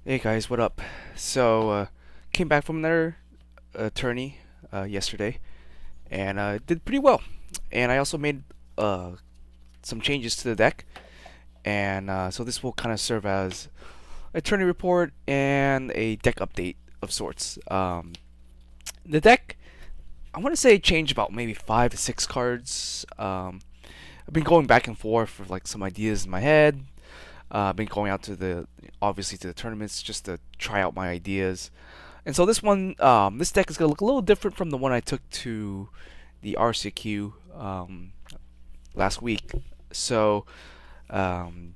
Hey guys, what up? Came back from another tourney yesterday, and did pretty well. And I also made uh, some changes to the deck, and so this will kind of serve as a tourney report and a deck update of sorts. The deck, I want to say, changed about maybe 5 to 6 cards. I've been going back and forth for like some ideas in my head. I've been going out to obviously to the tournaments just to try out my ideas. And so this deck is gonna look a little different from the one I took to the RCQ last week. So um,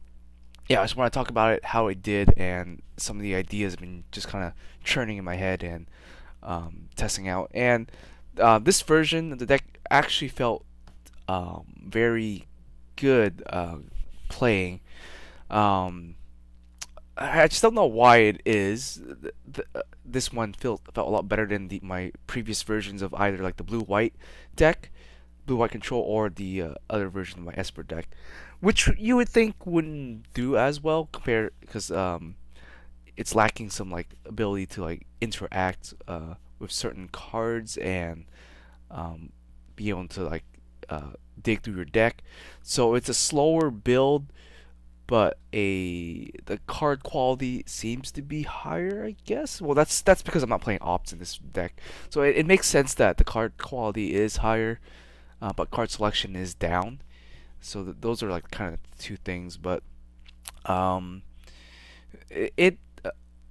yeah, I just want to talk about it, how it did, and some of the ideas have been just kind of churning in my head and testing out. And this version of the deck actually felt very good playing. Um, I just don't know why it is. This one felt a lot better than my previous versions of either like the blue white deck, blue white control, or the other version of my Esper deck, which you would think wouldn't do as well compared because it's lacking some like ability to like interact with certain cards and um, be able to like dig through your deck. So it's a slower build, but the card quality seems to be higher, I guess. Well, that's because I'm not playing ops in this deck, so it makes sense that the card quality is higher, but card selection is down. So those are like kind of the two things. But um, it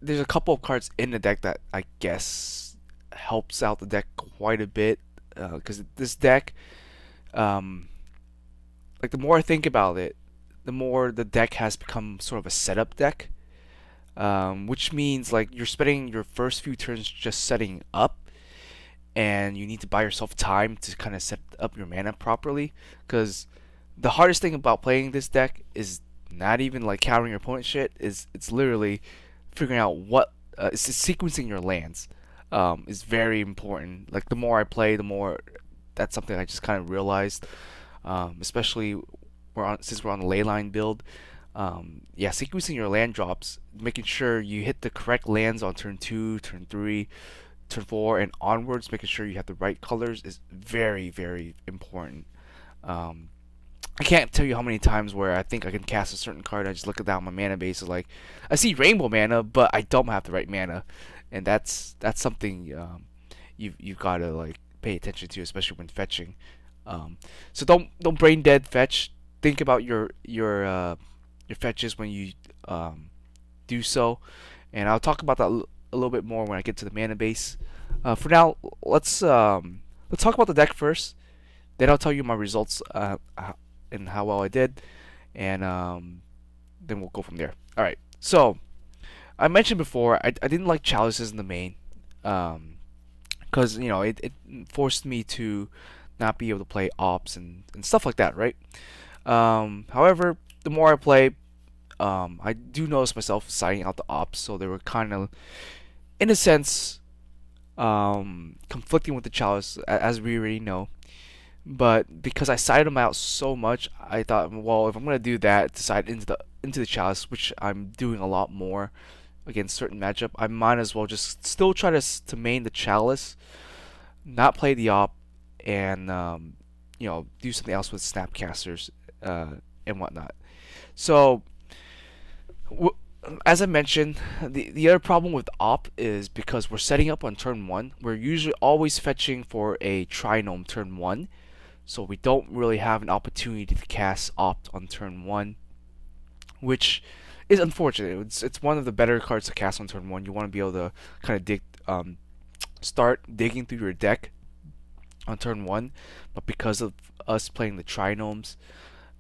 there's a couple of cards in the deck that I guess helps out the deck quite a bit because this deck, um, like the more I think about it, the more the deck has become sort of a setup deck, which means like you're spending your first few turns just setting up, and you need to buy yourself time to kind of set up your mana properly. Because the hardest thing about playing this deck is not even like countering your opponent's shit. Is it's literally figuring out it's sequencing your lands. Is very important. Like the more I play, the more that's something I just kind of realized. Especially since we're on the leyline build. Yeah, sequencing your land drops, making sure you hit the correct lands on turn 2, turn 3, turn 4, and onwards, making sure you have the right colors is very, very important. Um, I can't tell you how many times where I think I can cast a certain card. I just look at that on my mana base. Is like, I see rainbow mana, but I don't have the right mana, and that's something you've got to like pay attention to, especially when fetching. So don't brain dead fetch. Think about your fetches when you do so, and I'll talk about that a little bit more when I get to the mana base. For now, let's talk about the deck first. Then I'll tell you my results and how well I did, and then we'll go from there. All right. So I mentioned before I didn't like chalices in the main, because it forced me to not be able to play ops and stuff like that, right? However, the more I play, I do notice myself siding out the ops, so they were kind of, in a sense, conflicting with the chalice, as we already know. But because I sided them out so much, I thought, well, if I'm gonna do that, to side into the chalice, which I'm doing a lot more against certain matchup, I might as well just still try to main the chalice, not play the op, and do something else with snapcasters and whatnot. So w- as I mentioned, the other problem with op is because we're setting up on turn one. We're usually always fetching for a trinome turn one, so we don't really have an opportunity to cast opt on turn one, which is unfortunate. It's one of the better cards to cast on turn one. You want to be able to kind of start digging through your deck on turn one, but because of us playing the trinomes,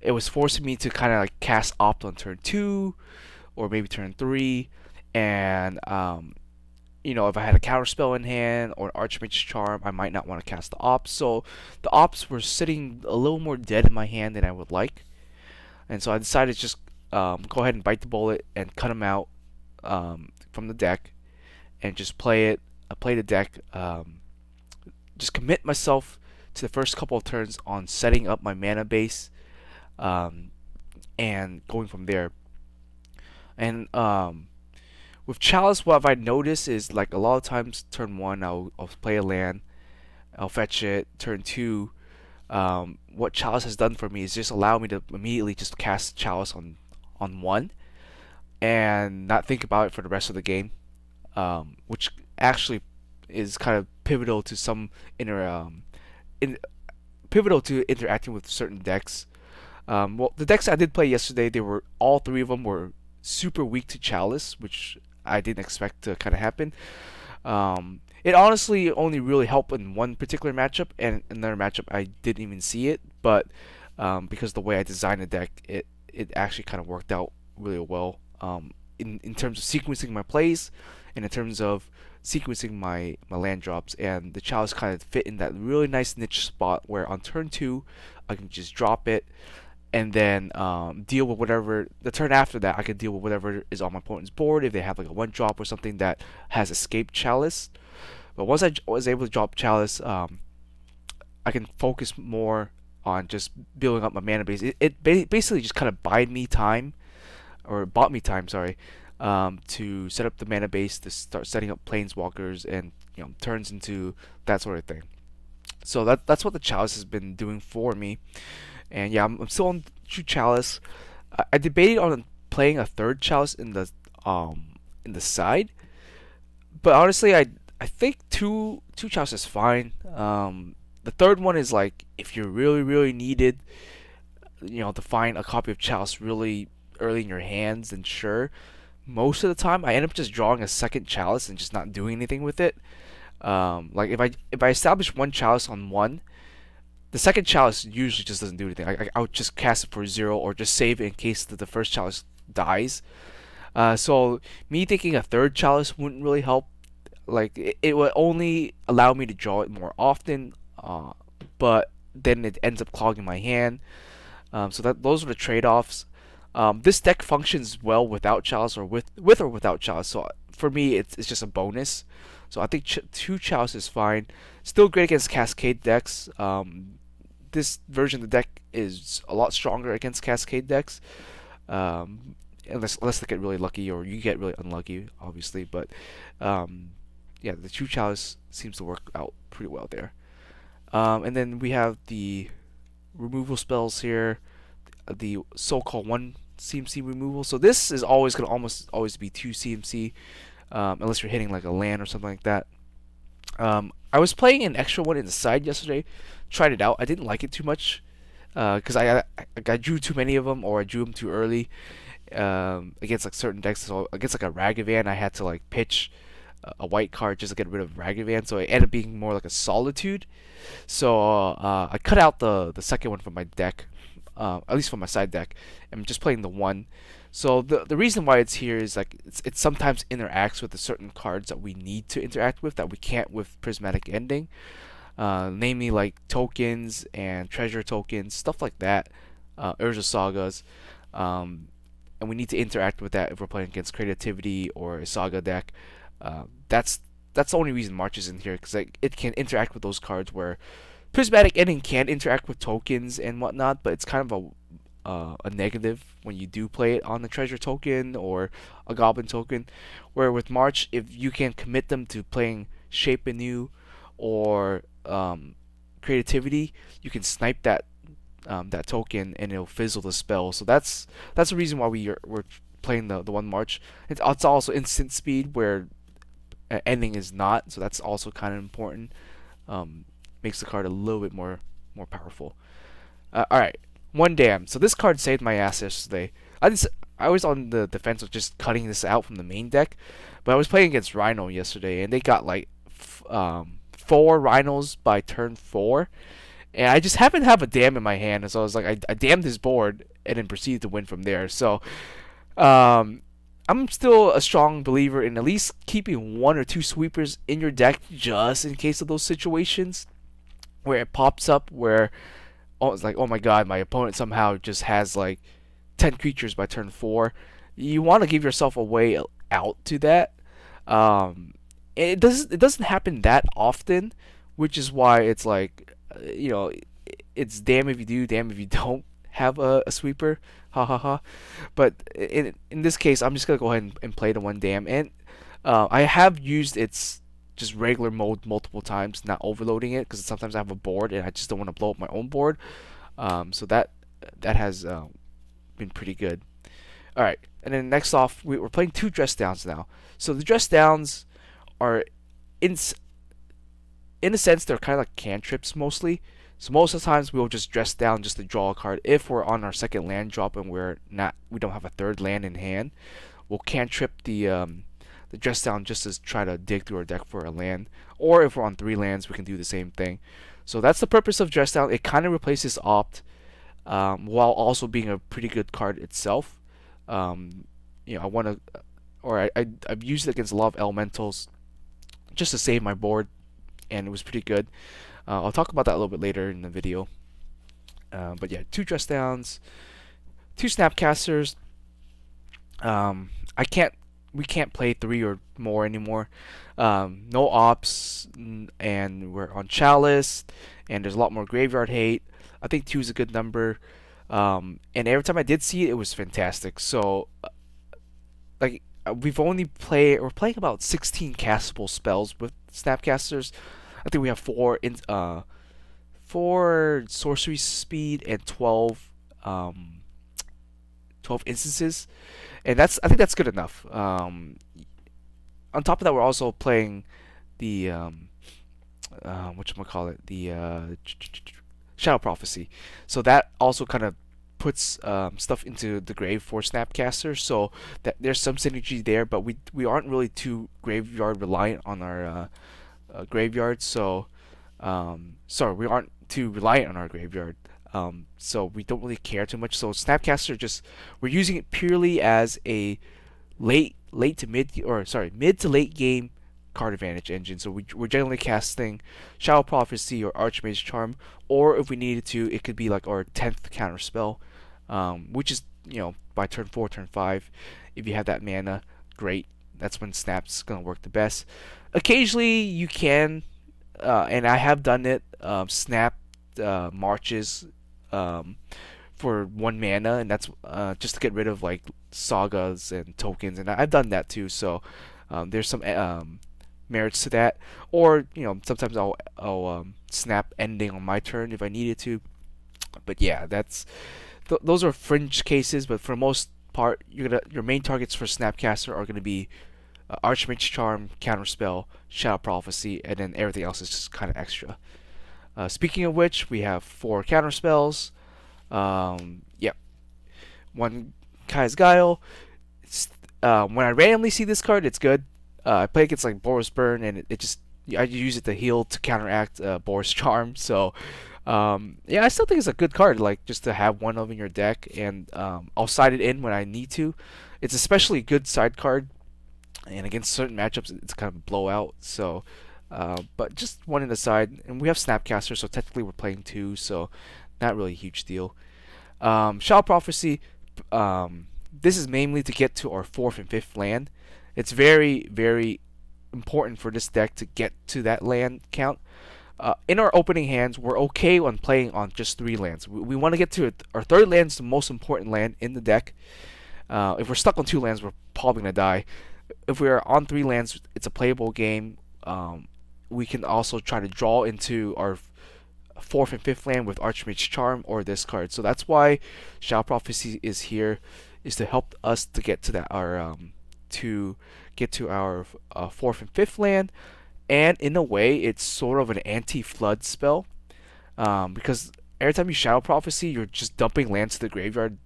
it was forcing me to kind of like cast opt on turn two or maybe turn three, and if I had a counter spell in hand or an Archmage's Charm, I might not want to cast the ops. So the ops were sitting a little more dead in my hand than I would like, and so I decided to just go ahead and bite the bullet and cut them out from the deck and just play it. Play the deck. Just commit myself to the first couple of turns on setting up my mana base, um, and going from there. And With Chalice, what I've noticed is like a lot of times turn one I'll play a land, I'll fetch it. Turn two, what Chalice has done for me is just allow me to immediately just cast Chalice on one and not think about it for the rest of the game, which actually is kind of pivotal to some inter in pivotal to interacting with certain decks. Well, the decks I did play yesterday, they were all three of them were super weak to Chalice, which I didn't expect to kind of happen. It honestly only really helped in one particular matchup, and another matchup I didn't even see it. But because the way I designed the deck, it actually kind of worked out really well. In terms of sequencing my plays, and in terms of sequencing my land drops, and the Chalice kind of fit in that really nice niche spot where on turn two I can just drop it and then deal with whatever the turn after that. I can deal with whatever is on my opponent's board if they have like a one drop or something that has escaped Chalice. But once I was able to drop Chalice, I can focus more on just building up my mana base. It basically just kind of bought me time, sorry, to set up the mana base to start setting up planeswalkers and turns into that sort of thing. So that's what the Chalice has been doing for me. And yeah, I'm still on True Chalice. I debated on playing a third Chalice in the side, but honestly, I think two Chalice is fine. The third one is like if you really needed, to find a copy of Chalice really early in your hands, then sure. Most of the time, I end up just drawing a second Chalice and just not doing anything with it. Like if I establish one Chalice on one, the second Chalice usually just doesn't do anything. I would just cast it for 0 or just save it in case the first Chalice dies. So me thinking a third Chalice wouldn't really help. Like it would only allow me to draw it more often, but then it ends up clogging my hand. So those are the trade-offs. This deck functions well without Chalice or with or without Chalice. So for me, it's just a bonus. So I think two Chalice is fine. Still great against Cascade decks. This version of the deck is a lot stronger against Cascade decks. Unless they get really lucky or you get really unlucky, obviously. But yeah, the True Chalice seems to work out pretty well there. And then we have the removal spells here, the so-called one CMC removal. So this is always going to almost always be 2 CMC, unless you're hitting like a land or something like that. I was playing an extra one in the side yesterday, tried it out. I didn't like it too much because I drew too many of them or I drew them too early against like certain decks. So against like a Ragavan, I had to like pitch a white card just to get rid of Ragavan. So it ended up being more like a Solitude. So I cut out the second one from my deck, at least from my side deck. I'm just playing the one. So the reason why it's here is like it sometimes interacts with the certain cards that we need to interact with that we can't with Prismatic Ending, namely like tokens and treasure tokens, stuff like that, Urza Sagas, and we need to interact with that if we're playing against Creativity or a Saga deck. That's the only reason March is in here, because like, it can interact with those cards where Prismatic Ending can interact with tokens and whatnot, but it's kind of a negative when you do play it on the treasure token or a goblin token. Where with March, if you can commit them to playing Shape Anew or Creativity, you can snipe that token and it'll fizzle the spell. So that's the reason why we're playing the one March. It's also instant speed where ending is not, so that's also kind of important. Makes the card a little bit more powerful. All right, one damn. So this card saved my ass yesterday. I was on the defense of just cutting this out from the main deck, but I was playing against Rhino yesterday, and they got like 4 Rhinos by turn 4, and I just happened to have a dam in my hand, and so I was like, I damned his board, and then proceeded to win from there. So, I'm still a strong believer in at least keeping 1 or 2 sweepers in your deck just in case of those situations where it pops up where it's like, oh my god, my opponent somehow just has like 10 creatures by turn 4. You want to give yourself a way out to that. It doesn't happen that often, which is why it's like, it's damn if you do, damn if you don't have a sweeper. Ha ha ha. But in this case, I'm just gonna go ahead and play the one dam, and I have used its just regular mode multiple times, not overloading it because sometimes I have a board and I just don't want to blow up my own board. So that has been pretty good. All right, and then next off, we're playing two dress downs now. So the dress downs are in in a sense they're kind of like cantrips mostly. So most of the times we'll just dress down just to draw a card. If we're on our second land drop and we don't have a third land in hand, we'll cantrip the dress down just to try to dig through our deck for a land. Or if we're on three lands, we can do the same thing. So that's the purpose of dress down. It kind of replaces opt, while also being a pretty good card itself. I want to, or I've used it against a lot of elementals just to save my board, and it was pretty good. I'll talk about that a little bit later in the video. But yeah, two dress downs, two snapcasters. I can't. We can't play three or more anymore. No ops, and we're on chalice, and there's a lot more graveyard hate. I think two is a good number. And every time I did see it, it was fantastic. So, we're playing about 16 castable spells with snapcasters. I think we have four sorcery speed and 12 instances, and I think that's good enough. On top of that, we're also playing the the Shadow Prophecy, so that also kind of puts stuff into the grave for Snapcaster, so that there's some synergy there. But we aren't really too graveyard reliant on our graveyard, so sorry, we aren't too reliant on our graveyard. So we don't really care too much. So Snapcaster, just we're using it purely as a mid to late game card advantage engine. So we're generally casting Shadow Prophecy or Archmage Charm, or if we needed to, it could be like our 10th counter spell, which is by turn 4, turn 5. If you have that mana, great. That's when Snap's gonna work the best. Occasionally you can, and I have done it. Snap marches for 1 mana, and that's just to get rid of like sagas and tokens, and I've done that too. So there's some merits to that. Or sometimes I'll snap ending on my turn if I needed to. But yeah, those are fringe cases. But for the most part, your main targets for Snapcaster are gonna be Archmage Charm, Counterspell, Shadow Prophecy, and then everything else is just kind of extra. Speaking of which, we have 4 counterspells. Yep. 1 Kai's Guile. When I randomly see this card, it's good. I play against like Boros Burn, and I use it to heal to counteract Boros Charm. So yeah, I still think it's a good card, like just to have one of in your deck, and I'll side it in when I need to. It's especially a good side card, and against certain matchups, it's kind of a blowout. So. But just one in the side, and we have Snapcaster, so technically we're playing 2, so not really a huge deal. Shadow Prophecy, this is mainly to get to our 4th and 5th land. It's very, very important for this deck to get to that land count. In our opening hands, we're okay on playing on just 3 lands. We want to get to it. Our 3rd land is the most important land in the deck. If we're stuck on 2 lands, we're probably going to die. If we're on 3 lands, it's a playable game. We can also try to draw into our 4th and 5th land with Archmage Charm or this card. So that's why Shadow Prophecy is here, is to help us to get to that our 4th and 5th land. And in a way, it's sort of an anti-flood spell, because every time you Shadow Prophecy, you're just dumping lands to the graveyard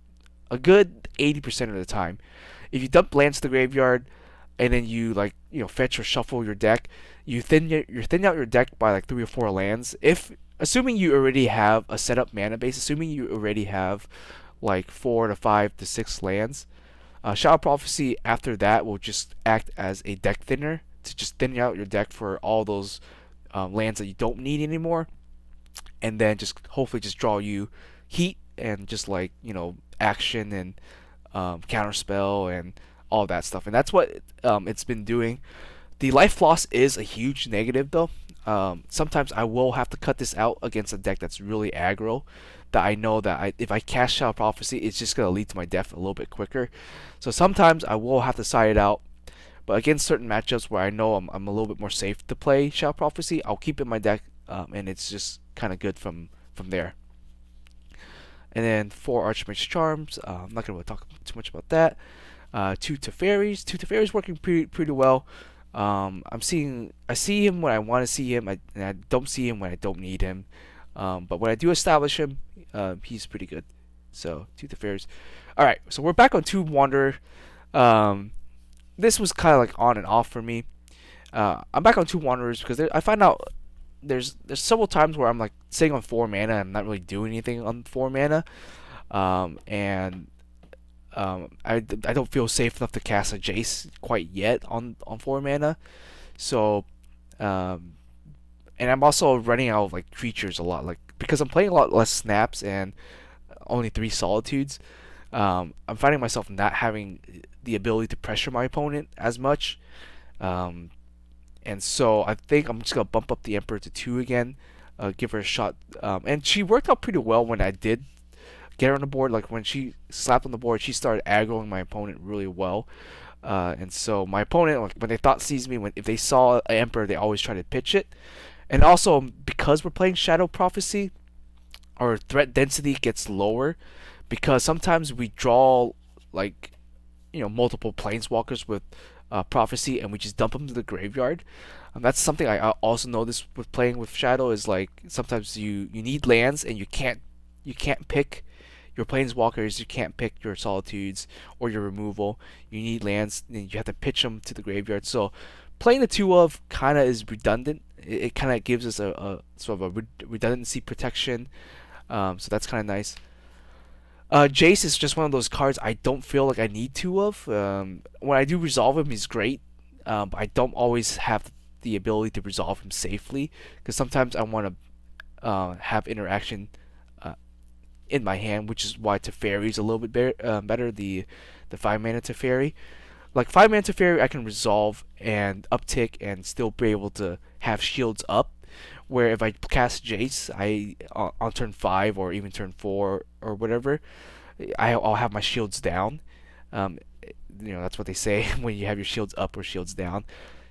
a good 80% of the time. If you dump lands to the graveyard and then you fetch or shuffle your deck, you thin out your deck by like 3 or 4 lands. Assuming you already have a setup mana base, assuming you already have like 4 to 5 to 6 lands, Shadow Prophecy after that will just act as a deck thinner to just thin out your deck for all those lands that you don't need anymore, and then just hopefully just draw you heat and just action and counterspell and all that stuff. And that's what it's been doing. The life loss is a huge negative though. Sometimes I will have to cut this out against a deck that's really aggro, that I know that if I cast Shadow Prophecy, it's just gonna lead to my death a little bit quicker. So sometimes I will have to side it out. But against certain matchups where I know I'm a little bit more safe to play Shadow Prophecy, I'll keep it in my deck, and it's just kind of good from there. And then 4 Archmage's Charms. I'm not gonna talk too much about that. 2 Teferis. 2 Teferis working pretty well. I see him when I want to see him, and I don't see him when I don't need him. But when I do establish him, he's pretty good. So 2 Teferis. All right, so we're back on 2 Wanderer. Um, this was kind of like on and off for me. I'm back on 2 Wanderers because I find out there's several times where I'm like sitting on 4 mana and I'm not really doing anything on 4 mana. And I don't feel safe enough to cast a Jace quite yet on 4 mana. So, um, and I'm also running out of like creatures a lot, like because I'm playing a lot less snaps and only 3 Solitudes. I'm finding myself not having the ability to pressure my opponent as much. Um, and so I think I'm just gonna bump up the Emperor to 2 again, give her a shot. And she worked out pretty well when I did get her on the board. Like when she slapped on the board, she started aggroing my opponent really well. And so my opponent, like, when they thought sees me, if they saw an Emperor, they always try to pitch it. And also because we're playing Shadow Prophecy, our threat density gets lower because sometimes we draw like multiple planeswalkers with prophecy and we just dump them to the graveyard. That's something I also noticed with playing with Shadow is like sometimes you need lands and you can't pick your planeswalkers, you can't pick your solitudes or your removal. You need lands and you have to pitch them to the graveyard. So playing the 2 of kind of is redundant. It kind of gives us a sort of a redundancy protection. So that's kind of nice. Jace is just one of those cards I don't feel like I need 2 of. When I do resolve him, he's great. But I don't always have the ability to resolve him safely because sometimes I want to have interaction in my hand, which is why Teferi is a little bit better. The 5 mana Teferi, like 5 mana Teferi, I can resolve and uptick and still be able to have shields up. Where if I cast Jace, on turn 5 or even turn 4 or whatever, I'll have my shields down. Um, that's what they say when you have your shields up or shields down.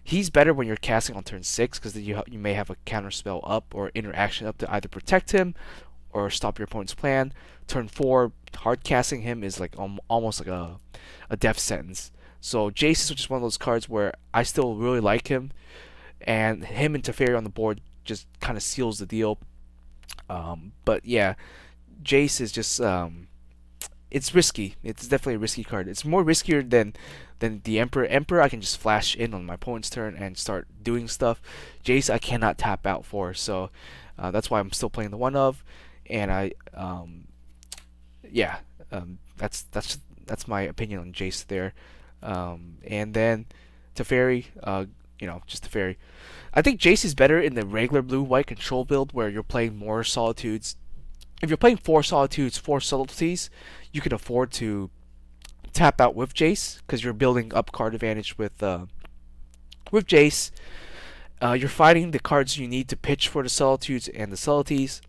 He's better when you're casting on turn 6 because you may have a counter spell up or interaction up to either protect him or stop your opponent's plan. Turn 4, hard casting him is like almost like a death sentence. So Jace is just one of those cards where I still really like him, and him and Teferi on the board just kind of seals the deal. But yeah, Jace is just it's risky. It's definitely a risky card. It's more riskier than the Emperor. Emperor I can just flash in on my opponent's turn and start doing stuff. Jace I cannot tap out for, so that's why I'm still playing the 1 of, and yeah, that's my opinion on Jace there. And then Teferi, just Teferi. I think Jace is better in the regular blue-white control build where you're playing more Solitudes. If you're playing 4 Solitudes, 4 Subtleties, you can afford to tap out with Jace because you're building up card advantage with Jace. You're fighting the cards you need to pitch for the Solitudes and the Subtleties.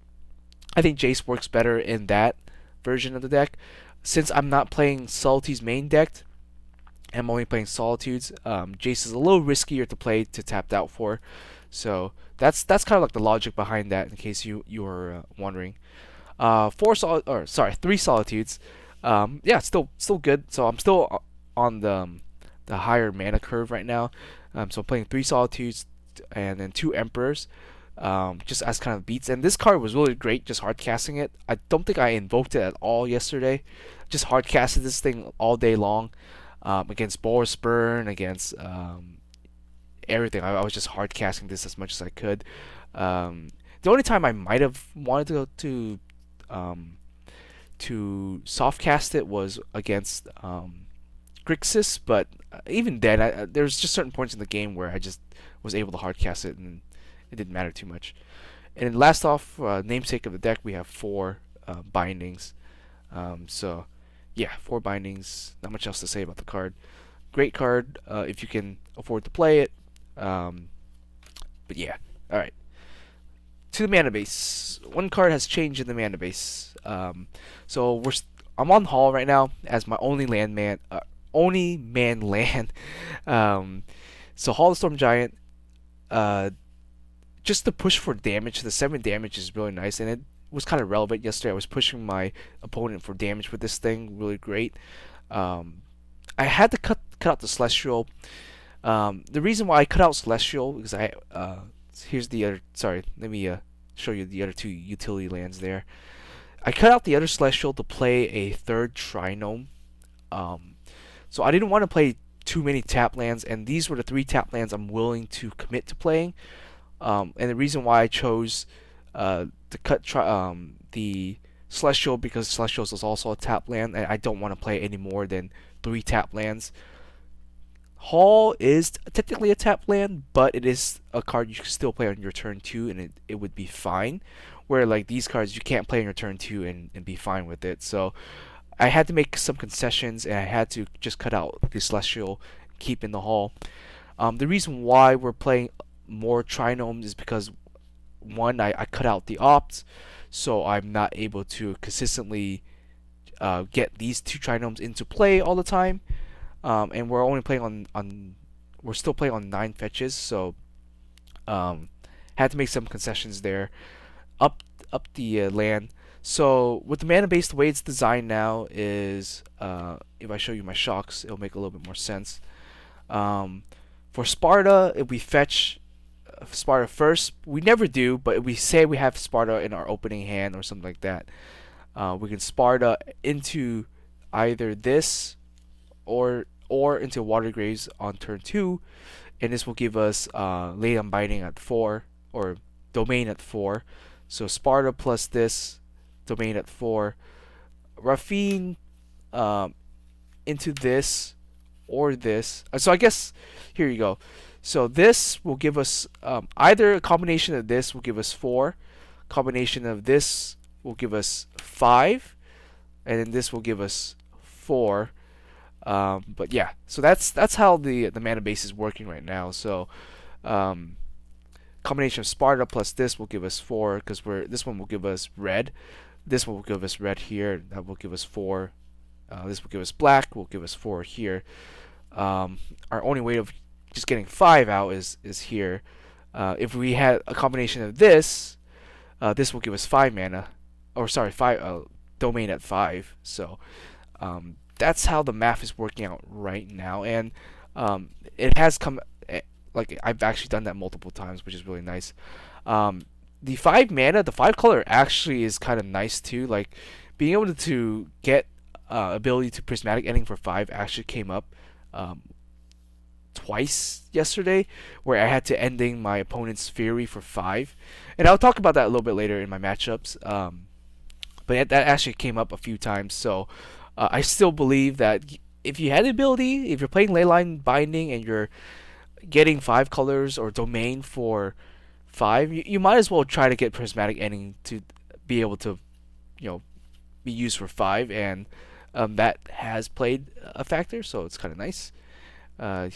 I think Jace works better in that version of the deck. Since I'm not playing Subtleties main deck, I'm only playing Solitudes. Jace is a little riskier to play to tapped out for, so that's kind of like the logic behind that. In case you were wondering, 3 Solitudes. Yeah, still good. So I'm still on the higher mana curve right now. So I'm playing 3 Solitudes and then 2 Emperors. Just as kind of beats, and this card was really great. Just hard casting it. I don't think I invoked it at all yesterday. Just hard casted this thing all day long. Against Boros Burn, against everything. I was just hard casting this as much as I could. The only time I might have wanted to go to soft cast it was against Grixis, but even then, there's just certain points in the game where I just was able to hard cast it, and it didn't matter too much. And then last off, namesake of the deck, we have 4 bindings. So yeah, 4 bindings. Not much else to say about the card. Great card if you can afford to play it. But yeah, all right. to the mana base. One card has changed in the mana base. So I'm on Hall right now as my only man land. Um, so Hall of Storm Giant. Uh, just the push for damage. The 7 damage is really nice, and it was kind of relevant yesterday. I was pushing my opponent for damage with this thing, really great. Um, I had to cut out the Celestial. The reason why I cut out Celestial because here's the other. Sorry, let me show you the other two utility lands there. I cut out the other Celestial to play a third Trinome. Um, so I didn't want to play too many tap lands, and these were the 3 tap lands I'm willing to commit to playing. And the reason why I chose to cut the Celestial because Celestials is also a tap land, and I don't want to play any more than 3 tap lands. Hall is technically a tap land, but it is a card you can still play on your turn 2, and it would be fine. Where like these cards you can't play on your turn 2 and be fine with it. So I had to make some concessions, and I had to just cut out the Celestial, keep in the Hall. The reason why we're playing more Trinomes is because one, I cut out the Opt, so I'm not able to consistently get these 2 Trinomes into play all the time. And we're only playing on we're still playing on 9 fetches, so had to make some concessions there. Up the land. So with the mana base, the way it's designed now is if I show you my shocks, it'll make a little bit more sense. For Sparta, if we fetch Sparta first, we never do, but if we say we have Sparta in our opening hand or something like that, we can Sparta into either this or into Water Graves on turn 2, and this will give us Late Unbinding at 4 or Domain at 4. So Sparta plus this Domain at 4, Raffine into this or this. So I guess here you go. So this will give us either a combination of this will give us 4, combination of this will give us 5, and then this will give us 4. But yeah, so that's how the mana base is working right now. So combination of Sparta plus this will give us 4 because this one will give us red. This one will give us red here. That will give us 4. This will give us black. Will give us 4 here. Our only way of just getting 5 out is here. If we had a combination of this, this will give us 5 mana, or sorry, 5 domain at 5. So that's how the math is working out right now, and it has come. Like I've actually done that multiple times, which is really nice. The 5 mana, the 5 color actually is kind of nice too. Like being able to get ability to prismatic ending for 5 actually came up twice yesterday, where I had to ending my opponent's Fury for 5, and I'll talk about that a little bit later in my matchups. But that actually came up a few times, so I still believe that if you had the ability, if you're playing Leyline Binding and you're getting 5 colors or domain for 5, you might as well try to get prismatic ending to be able to, be used for 5, and that has played a factor, so it's kind of nice. And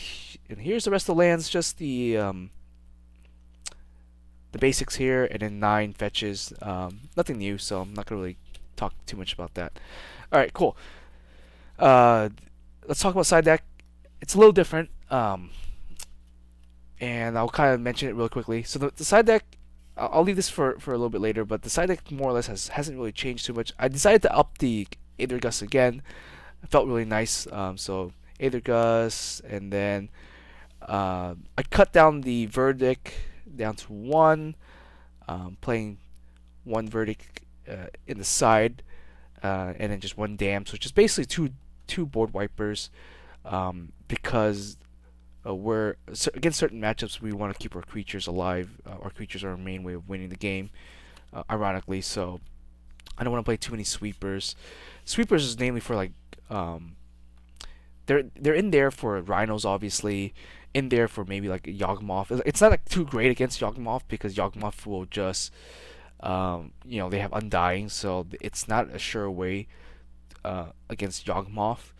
here's the rest of the lands, just the basics here, and then 9 fetches. Nothing new, so I'm not gonna really talk too much about that. All right, cool. Let's talk about side deck. It's a little different, and I'll kind of mention it real quickly. So the side deck, I'll leave this for a little bit later, but the side deck more or less hasn't really changed too much. I decided to up the Aether Gust again. It felt really nice. So Aether Gust, and then I cut down the Verdict down to 1, playing 1 Verdict in the side, and then just 1 Dam, so just basically two board wipers, because against certain matchups we want to keep our creatures alive. Our creatures are our main way of winning the game, ironically. So I don't want to play too many sweepers. Sweepers is namely for like they're in there for Rhinos, obviously, in there for maybe like Yawgmoth. It's not like too great against Yawgmoth because Yawgmoth will just they have Undying, so it's not a sure way against Yawgmoth.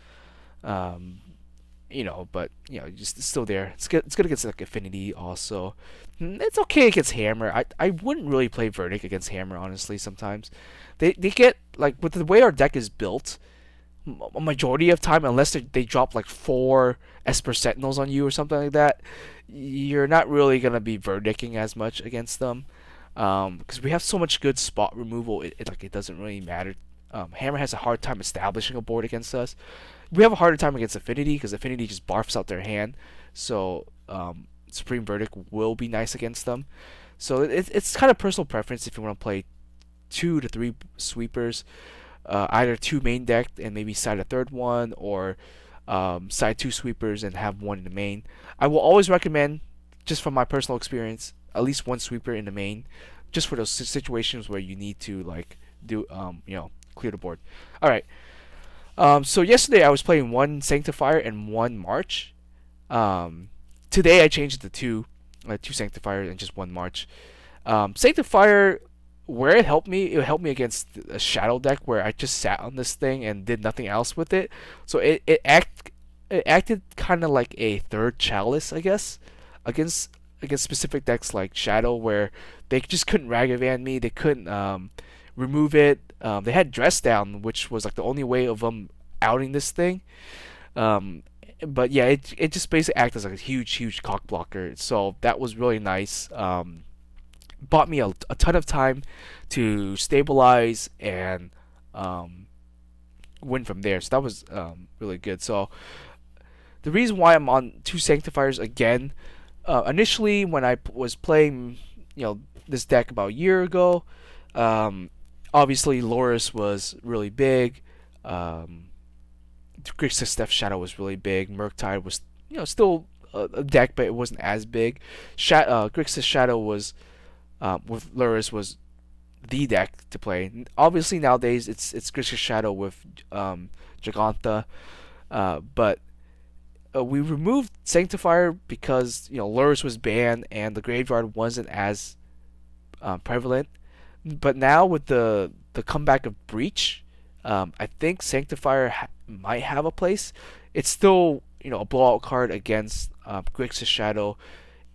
but just it's still there. It's good against like Affinity also. It's okay against Hammer. I wouldn't really play Verdict against Hammer honestly. Sometimes they get like with the way our deck is built, a majority of time, unless they drop like four Esper Sentinels on you or something like that, you're not really gonna be verdicting as much against them, because we have so much good spot removal. It doesn't really matter. Hammer has a hard time establishing a board against us. We have a harder time against Affinity because Affinity just barfs out their hand. So Supreme Verdict will be nice against them. So it's kind of personal preference if you want to play 2 to 3 sweepers, either 2 main deck and maybe side a third one, or side 2 sweepers and have one in the main. I will always recommend, just from my personal experience, at least 1 sweeper in the main, just for those situations where you need to like do clear the board. All right. So yesterday I was playing 1 Sanctifier and 1 March. Today I changed it to 2 Sanctifiers and just 1 March. Sanctifier, where it helped me against a Shadow deck where I just sat on this thing and did nothing else with it. So it acted kind of like a third Chalice, I guess, against specific decks like Shadow, where they just couldn't Ragavan me. They couldn't remove it. They had Dress Down, which was like the only way of them outing this thing. But yeah, it just basically acted as like a huge cock blocker. So that was really nice. Bought me a ton of time to stabilize and win from there. So that was really good. So the reason why I'm on 2 Sanctifiers again, initially when I was playing, this deck about a year ago, obviously Loris was really big. Grixis Shadow was really big. Murktide was, still a deck, but it wasn't as big. Grixis Shadow was, with Loris, was the deck to play. Obviously nowadays it's Grixis Shadow with Giganta, but we removed Sanctifier because Loris was banned and the graveyard wasn't as prevalent. But now with the comeback of Breach, I think Sanctifier might have a place. It's still a blowout card against Grixis Shadow.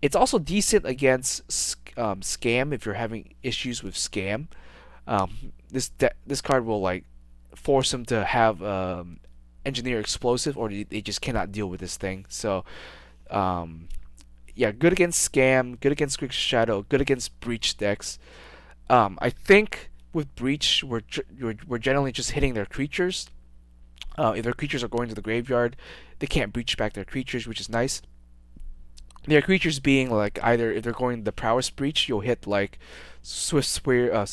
It's also decent against Scam if you're having issues with Scam. This card will like force them to have Engineer Explosive, or they just cannot deal with this thing. So yeah, good against Scam, good against Grixis Shadow, good against Breach decks. I think with Breach, we're generally just hitting their creatures. If their creatures are going to the graveyard, they can't breach back their creatures, which is nice. Their creatures being like, either if they're going the Prowess Breach, you'll hit like Swift Spear. I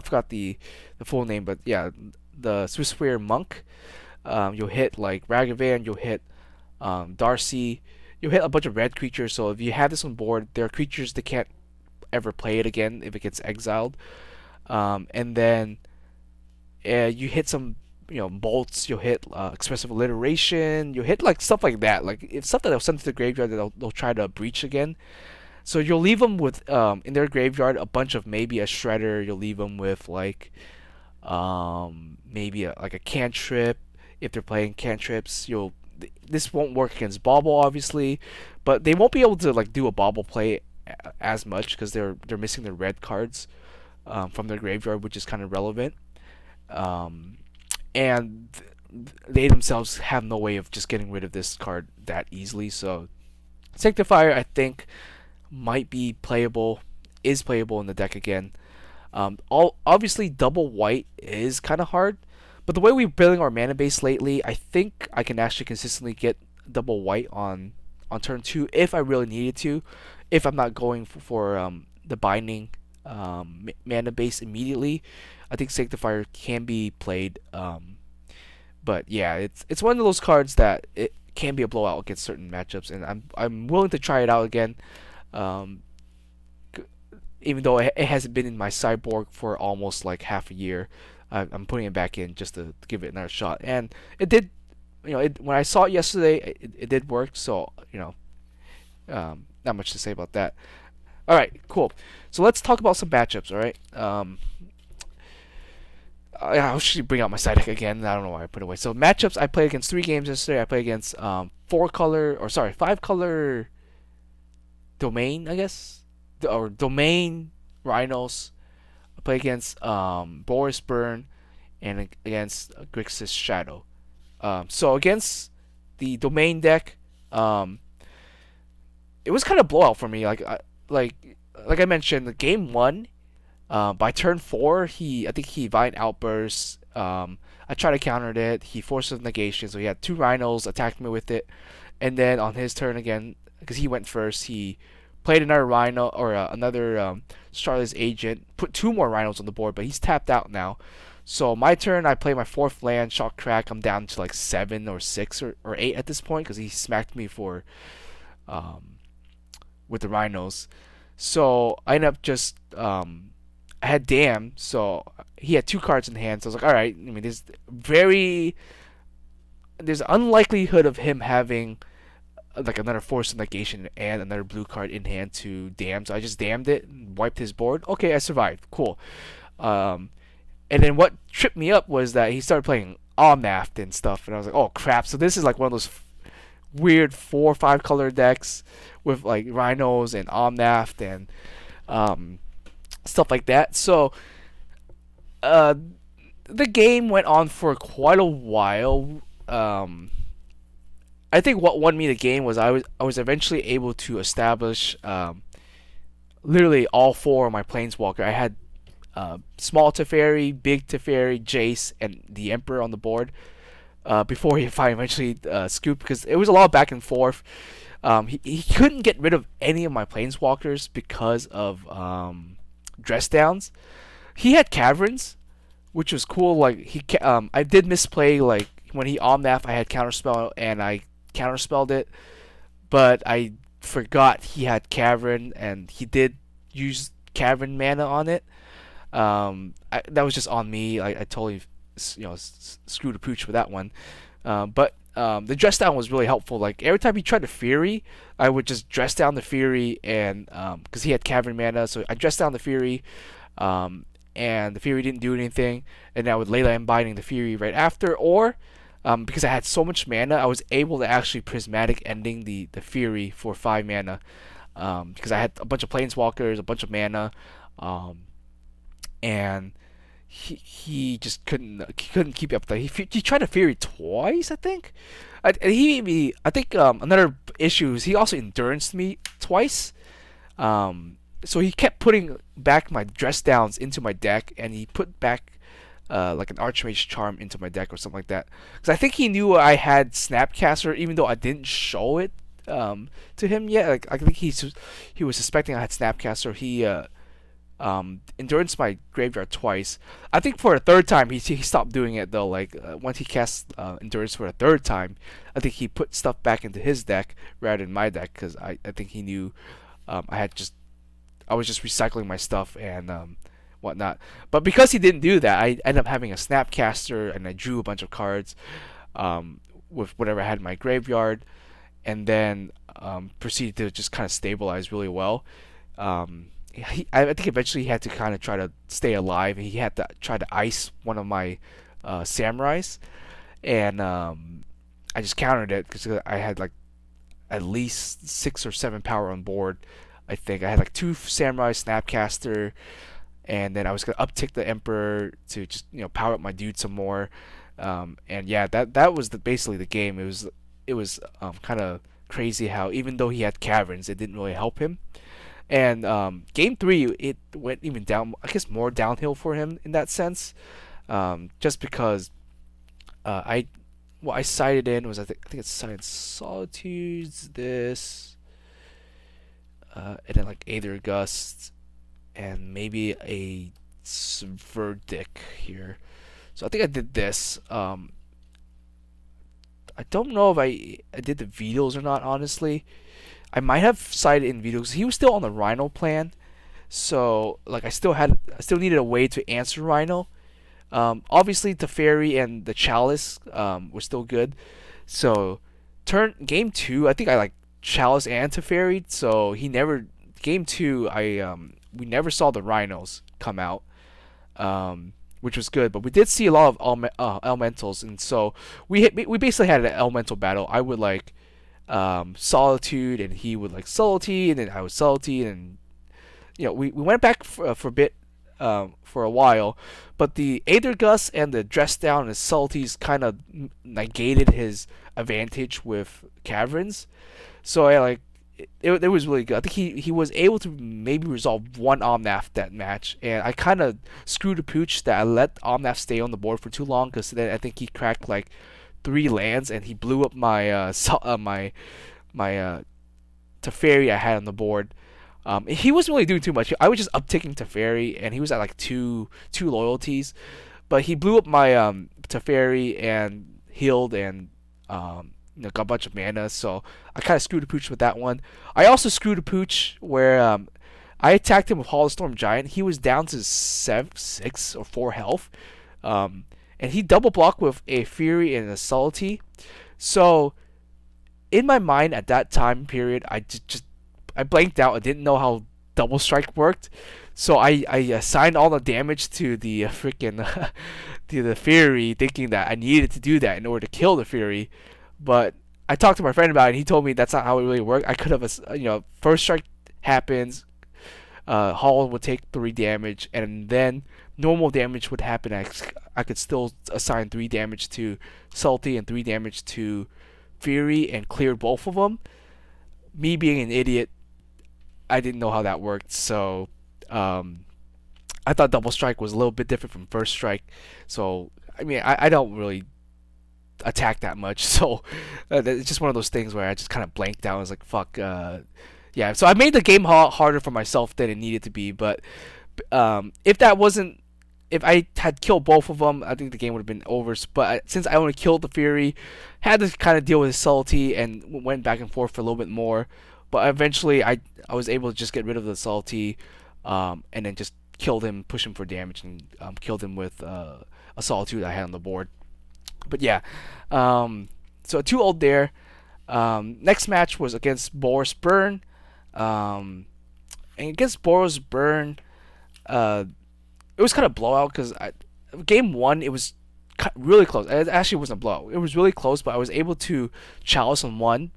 forgot the full name, but yeah, the Swift Spear Monk. You'll hit like Ragavan. You'll hit Darcy. You'll hit a bunch of red creatures. So if you have this on board, there are creatures that can't ever play it again if it gets exiled. And then you hit some bolts. You'll hit Expressive Alliteration. You'll hit like stuff like that. Like it's stuff that they'll send to the graveyard that they'll try to breach again. So you'll leave them with in their graveyard a bunch of maybe a Shredder. You'll leave them with like maybe like a cantrip if they're playing cantrips. This won't work against Bobble obviously, but they won't be able to like do a Bobble play as much because they're missing their red cards from their graveyard, which is kind of relevant. And they themselves have no way of just getting rid of this card that easily. So Sanctifier, I think, might be playable, is playable in the deck again. Obviously, double white is kind of hard, but the way we're building our mana base lately, I think I can actually consistently get double white on turn 2 if I really needed to. If I'm not going for the binding mana base immediately, I think Sanctifier can be played. But yeah, it's one of those cards that it can be a blowout against certain matchups, and I'm willing to try it out again. Even though it hasn't been in my sideboard for almost like half a year, I'm putting it back in just to give it another shot, and it did. When I saw it yesterday, it did work. So not much to say about that. All right, cool. So let's talk about some matchups. All right. I'll actually bring out my side deck again. I don't know why I put it away. So matchups, I played against 3 games yesterday. I played against 5 color domain, I guess, or domain Rhinos. I played against Boros Burn and against Grixis Shadow. So against the domain deck, um, it was kind of blowout for me. Like I mentioned, the game one. By turn four, I think he Vine outbursts. I tried to counter it. He forces negation, so he had 2 rhinos attacked me with it, and then on his turn again, because he went first, he played another rhino or another Starless agent, put 2 more rhinos on the board, but he's tapped out now. So my turn, I play my fourth land, shock crack. I'm down to like 7 or 6 or 8 at this point because he smacked me for um, with the rhinos. So I end up just I had Dam, so he had 2 cards in hand. So I was like, all right. I mean, there's an unlikelihood of him having like another force of negation and another blue card in hand to Dam. So I just damned it and wiped his board. Okay, I survived. Cool. Um, and then what tripped me up was that he started playing Omnath and stuff, and I was like, oh crap. So this is like one of those weird 4 or 5 color decks with like rhinos and Omnath and um, stuff like that. So uh, the game went on for quite a while. I think what won me the game was I was eventually able to establish literally all 4 of my planeswalker. I had small Teferi, big Teferi, Jace, and the Emperor on the board. Before he finally eventually scooped, because it was a lot of back and forth. He couldn't get rid of any of my planeswalkers because of dress downs. He had caverns, which was cool. Like I did misplay like when he omnath, I had counterspell and I counterspelled it, but I forgot he had cavern and he did use cavern mana on it. That was just on me. I totally screwed a pooch with that one. But the dress down was really helpful. Like every time he tried to Fury, I would just dress down the Fury, and because he had Cavern mana, so I dressed down the Fury, and the Fury didn't do anything, and I would Leyline Binding the Fury right after, or because I had so much mana, I was able to actually Prismatic Ending the Fury for 5 mana, because I had a bunch of Planeswalkers, a bunch of mana, and he just couldn't keep up. He tried to Fury twice, I think. I think another issue is he also enduranced me twice. So he kept putting back my dress downs into my deck, and he put back like an Archmage Charm into my deck or something like that. Because I think he knew I had Snapcaster, even though I didn't show it to him yet. Like I think he was suspecting I had Snapcaster. He endurance my graveyard twice. I think for a third time he stopped doing it though. Like once he cast endurance for a third time, I think he put stuff back into his deck rather than my deck because I think he knew I was just recycling my stuff and whatnot. But because he didn't do that, I ended up having a Snapcaster and I drew a bunch of cards with whatever I had in my graveyard, and then proceeded to just kind of stabilize really well. I think eventually he had to kind of try to stay alive. He had to try to ice one of my samurais, and I just countered it because I had like at least 6 or 7 power on board. I think I had like 2 samurai Snapcaster, and then I was gonna uptick the Emperor to just power up my dude some more. And yeah, that was basically the game. It was kind of crazy how even though he had caverns, it didn't really help him. And game 3, it went even down. I guess more downhill for him in that sense, just because what I sided in was I think it's sided Solitudes, this, and then like Aether Gust, and maybe a Verdict here. So I think I did this. I don't know if I did the vetoes or not, honestly. I might have sided in vetoes. He was still on the Rhino plan, so like I still needed a way to answer Rhino. Obviously, Teferi and the Chalice were still good. So game 2, I think I like Chalice and Teferi. So he never game 2. We never saw the Rhinos come out. which was good. But we did see a lot of elementals, and so we basically had an elemental battle. I would like Solitude, and he would like Salty, and then I was Salty, and we went back for a bit, for a while, but the Aether Gust and the Dress Down and Salties kind of negated his advantage with Caverns. So I like it was really good. I think he was able to maybe resolve one Omnath that match, and I kind of screwed a pooch that I let Omnath stay on the board for too long, because then I think he cracked like 3 lands, and he blew up my my Teferi I had on the board. He wasn't really doing too much. I was just upticking Teferi, and he was at like two loyalties, but he blew up my Teferi and healed, and got a bunch of mana. So I kind of screwed a pooch with that one. I also screwed a pooch where I attacked him with Hall of Storm Giant. He was down to 6 or 4 health, and he double blocked with a Fury and a Salty. So in my mind at that time period, I blanked out. I didn't know how double strike worked, so I assigned all the damage to the freaking to the Fury, thinking that I needed to do that in order to kill the Fury. But I talked to my friend about it, and he told me that's not how it really worked. I could have, first strike happens, Hall would take 3 damage, and then normal damage would happen. I could still assign 3 damage to Salty and 3 damage to Fury and clear both of them. Me being an idiot, I didn't know how that worked, so I thought double strike was a little bit different from first strike. So I mean, I don't really attack that much, so it's just one of those things where I just kind of blanked out. I was like, fuck, yeah. So I made the game harder for myself than it needed to be. But if I had killed both of them, I think the game would have been over. But since I only killed the Fury, had to kind of deal with Salty and went back and forth for a little bit more. But eventually, I was able to just get rid of the Salty, and then just killed him, push him for damage, and killed him with a Solitude I had on the board. But yeah, so 2-0 there. Next match was against Boros Burn. And against Boros Burn, it was kind of blowout, because game 1 it was really close. It actually wasn't a blowout. It was really close, but I was able to chalice on 1,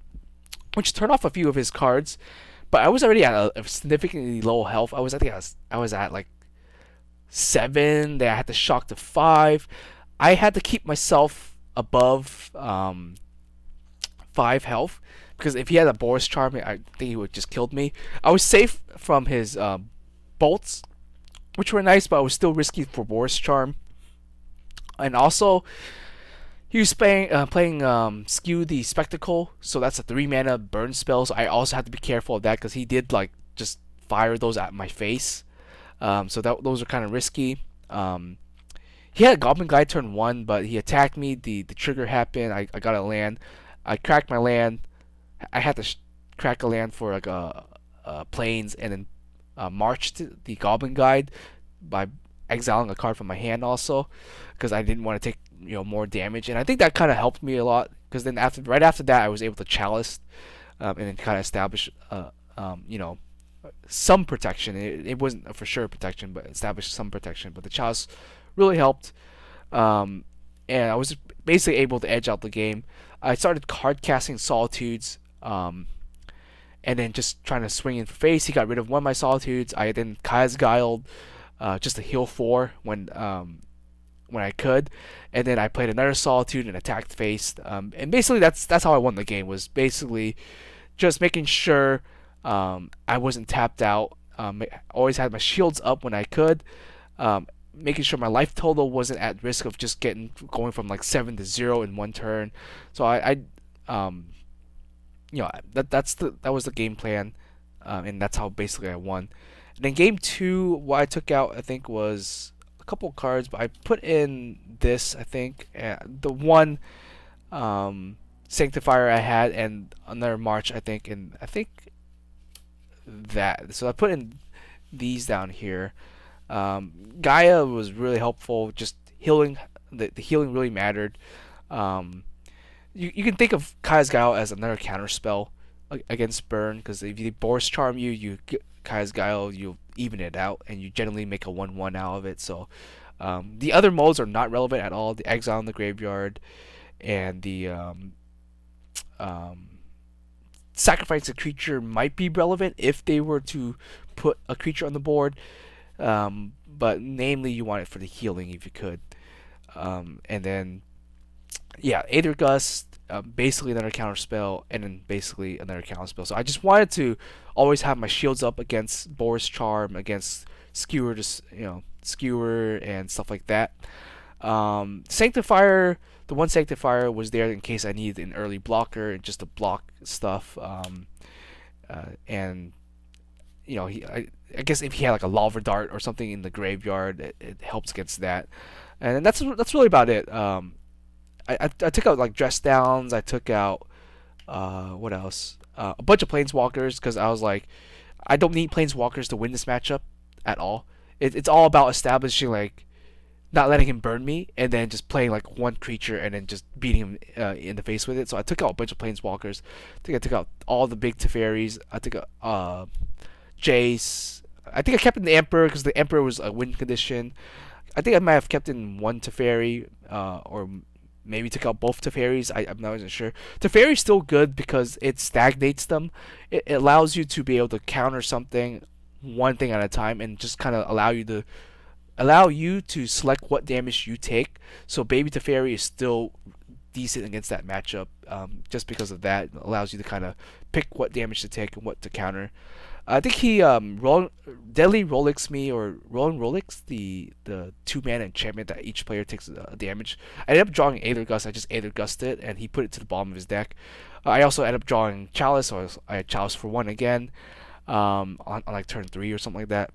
which turned off a few of his cards. But I was already at a significantly low health. I was at like 7. Then I had to shock to 5. I had to keep myself above 5 health, because if he had a Boros Charm, I think he would just killed me. I was safe from his bolts, which were nice, but I was still risky for Boros Charm. And also, he was playing Skew the Spectacle, so that's a 3-mana burn spell. So I also had to be careful of that, because he did like just fire those at my face. So those are kind of risky. He had a Goblin Guide turn 1, but he attacked me. The trigger happened. I got a land. I cracked my land. I had to crack a land for like a plains, and then marched the Goblin Guide by exiling a card from my hand also, because I didn't want to take more damage. And I think that kind of helped me a lot, because then right after that I was able to chalice, and then kind of establish some protection. It wasn't a for sure protection, but established some protection. But the chalice really helped, and I was basically able to edge out the game. I started card casting Solitudes, and then just trying to swing in for face. He got rid of one of my Solitudes. I then Kaya's Guiled, just to heal 4 when I could, and then I played another Solitude and attacked face. And basically that's how I won the game. Was basically just making sure I wasn't tapped out. Always had my shields up when I could. Making sure my life total wasn't at risk of just going from like 7 to 0 in one turn. So that was the game plan, and that's how basically I won. And then game 2, what I took out I think was a couple cards, but I put in this, I think, the one Sanctifier I had, and another March I think, and I think that. So I put in these down here. Gaia was really helpful. Just healing, the healing really mattered. You can think of Kaya's Guile as another counter spell against Burn, because if you Boros Charm you get Kaya's Guile, you even it out, and you generally make a 1/1 out of it. So The other modes are not relevant at all. The Exile in the Graveyard and the um, Sacrifice a creature might be relevant if they were to put a creature on the board. But namely, you want it for the healing if you could. And then, yeah, Aether Gust, basically another counter spell, and then basically another counter spell. So I just wanted to always have my shields up against Boris Charm, against Skewer, just Skewer and stuff like that. Sanctifier, the one Sanctifier was there in case I needed an early blocker and just to block stuff. And I guess if he had like a Lava Dart or something in the graveyard, it helps against that. And that's really about it. I took out like Dress Downs. I took out what else? A bunch of Planeswalkers because I was like, I don't need Planeswalkers to win this matchup at all. It's all about establishing like not letting him burn me and then just playing like one creature and then just beating him in the face with it. So I took out a bunch of Planeswalkers. I think I took out all the big Teferis. I took out Jace. I think I kept in the Emperor because the Emperor was a win condition. I think I might have kept in one Teferi, or maybe took out both Teferis. I'm not even sure. Teferi's still good because it stagnates them. It allows you to be able to counter something one thing at a time and just kind of allow you to select what damage you take. So Baby Teferi is still decent against that matchup. Just because of that, it allows you to kind of pick what damage to take and what to counter. I think he Deadly Rolex me or Rolling Rolex the 2-mana enchantment that each player takes damage. I ended up drawing Aether Gust. I just Aether Gust it and he put it to the bottom of his deck. I also ended up drawing Chalice, so I had Chalice for 1 again, on like turn 3 or something like that.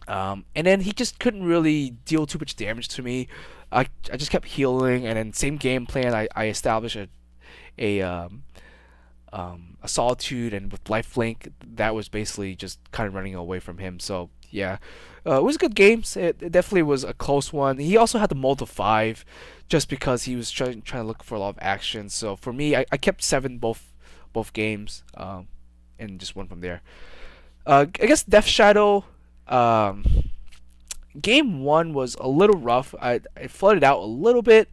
And then he just couldn't really deal too much damage to me. I just kept healing, and then same game plan. I established a a Solitude, and with Lifelink, that was basically just kind of running away from him. So yeah, it was good games. It definitely was a close one. He also had the mold of 5, just because he was trying to look for a lot of action. So for me, I kept 7 both games, and just won from there. I guess Death Shadow. Game 1 was a little rough. I flooded out a little bit.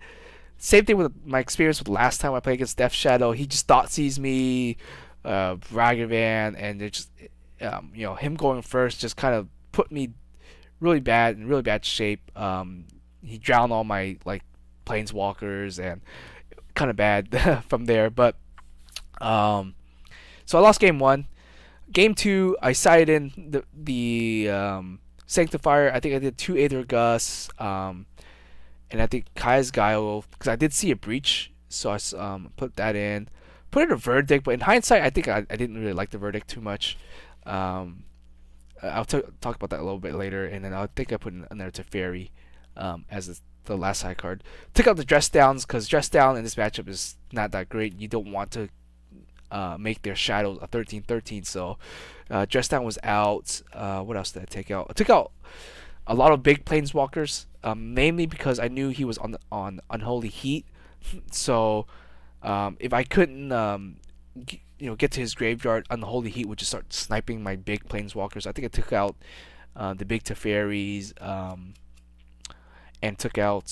Same thing with my experience with last time I played against Death Shadow. He just thought sees me, Ragavan, and it just, him going first just kind of put me really bad in really bad shape. He drowned all my like planeswalkers and kind of bad from there. But so I lost game 1. Game 2, I sided in the Sanctifier. I think I did 2 Aether Gusts. And I think Kai's Guile, because I did see a Breach, so I put that in. Put in a Verdict, but in hindsight, I think I didn't really like the Verdict too much. I'll talk about that a little bit later, and then I think I put in another Teferi as the last side card. Took out the Dress Downs, because Dress Down in this matchup is not that great. You don't want to make their shadows a 13/13, so Dress Down was out. What else did I take out? I took out a lot of big planeswalkers, mainly because I knew he was on Unholy Heat. So if I couldn't get to his graveyard, Unholy Heat would just start sniping my big planeswalkers. I think I took out the big Teferis, and took out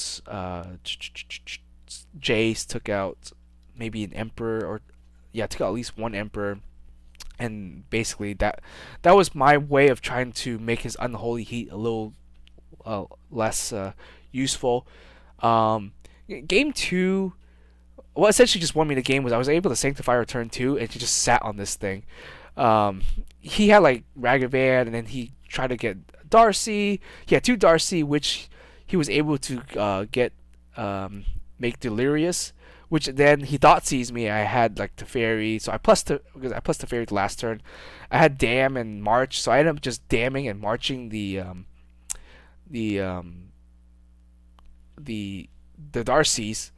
Jace, took out maybe an Emperor, or yeah, took out at least one Emperor. And basically that was my way of trying to make his Unholy Heat a little less useful. Game 2, what essentially just won me the game was I was able to Sanctify turn 2, and he just sat on this thing. He had like Ragavan, and then he tried to get Darcy. He had 2 Darcy, which he was able to get make Delirious, which then he thought sees me. I had like Teferi, so because I plus Teferi the last turn. I had Dam and March, so I ended up just damming and marching the Darcys,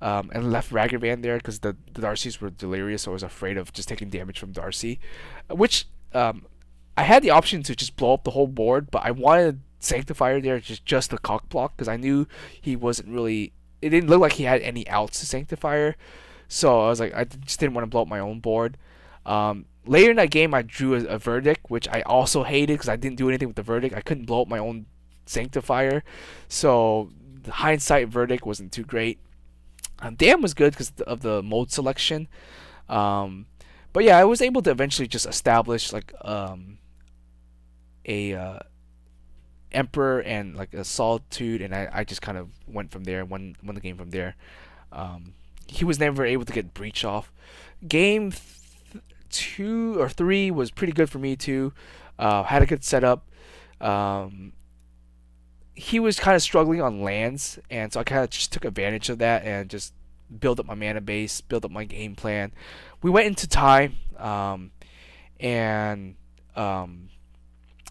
and left Ragavan there because the Darcys were delirious, so I was afraid of just taking damage from Darcy, which I had the option to just blow up the whole board, but I wanted Sanctifier there just the cock block because I knew he wasn't really. It didn't look like he had any outs to Sanctifier, so I was like, I just didn't want to blow up my own board. Later in that game, I drew a Verdict, which I also hated because I didn't do anything with the Verdict. I couldn't blow up my own Sanctifier, so the hindsight verdict wasn't too great. Dam was good because of the mode selection. Um, but yeah, I was able to eventually just establish like a Emperor and like a Solitude, and I just kind of went from there, won the game from there. He was never able to get Breach off. Game 2 or 3 was pretty good for me too. Had a good setup. Um, he was kind of struggling on lands, and so I kind of just took advantage of that and just build up my mana base, build up my game plan. We went into tie, and um,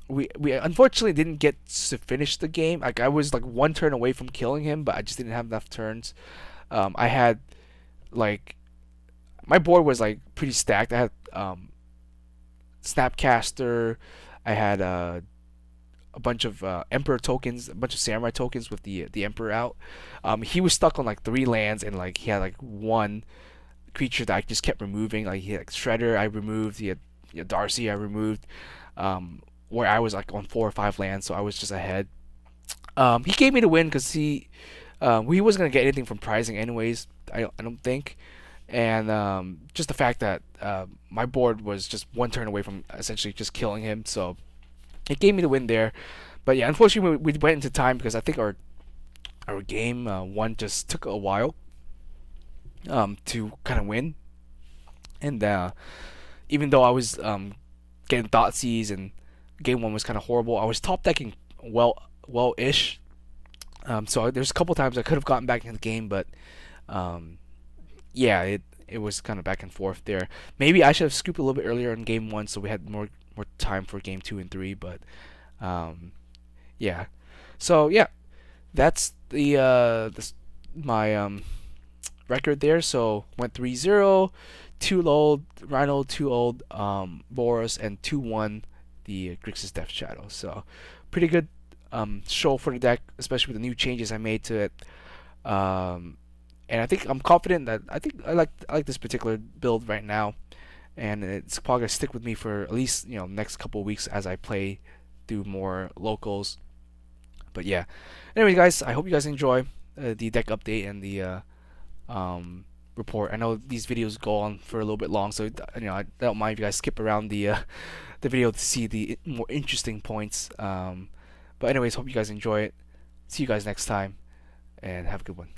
we unfortunately didn't get to finish the game. Like I was like one turn away from killing him, but I just didn't have enough turns. I had like my board was like pretty stacked. I had Snapcaster. I had a bunch of Emperor tokens, a bunch of Samurai tokens with the Emperor out. He was stuck on like 3 lands, and like he had like one creature that I just kept removing. Like he had like, Shredder I removed. He had Darcy I removed. Where I was like on 4 or 5 lands, so I was just ahead. He gave me the win because he wasn't gonna get anything from prizing anyways. I don't think, and just the fact that my board was just one turn away from essentially just killing him, so it gave me the win there. But yeah, unfortunately we went into time because I think our game one just took a while to kind of win, and even though I was getting Thoughtseize and game one was kind of horrible, I was top decking well-ish. So there's a couple times I could have gotten back in the game, but yeah, it was kind of back and forth there. Maybe I should have scooped a little bit earlier in game one, so we had more time for game 2 and 3. But yeah, so yeah, that's my record there. So went 3-0, 2 old Rhino, 2 old Boros, and 2-1 the Grixis Shadow. So pretty good show for the deck, especially with the new changes I made to it. And I think I'm confident that I like this particular build right now, and it's probably gonna stick with me for at least next couple of weeks as I play through more locals. But yeah, anyway, guys, I hope you guys enjoy the deck update and the report. I know these videos go on for a little bit long, so I don't mind if you guys skip around the video to see the more interesting points. But anyways, hope you guys enjoy it. See you guys next time, and have a good one.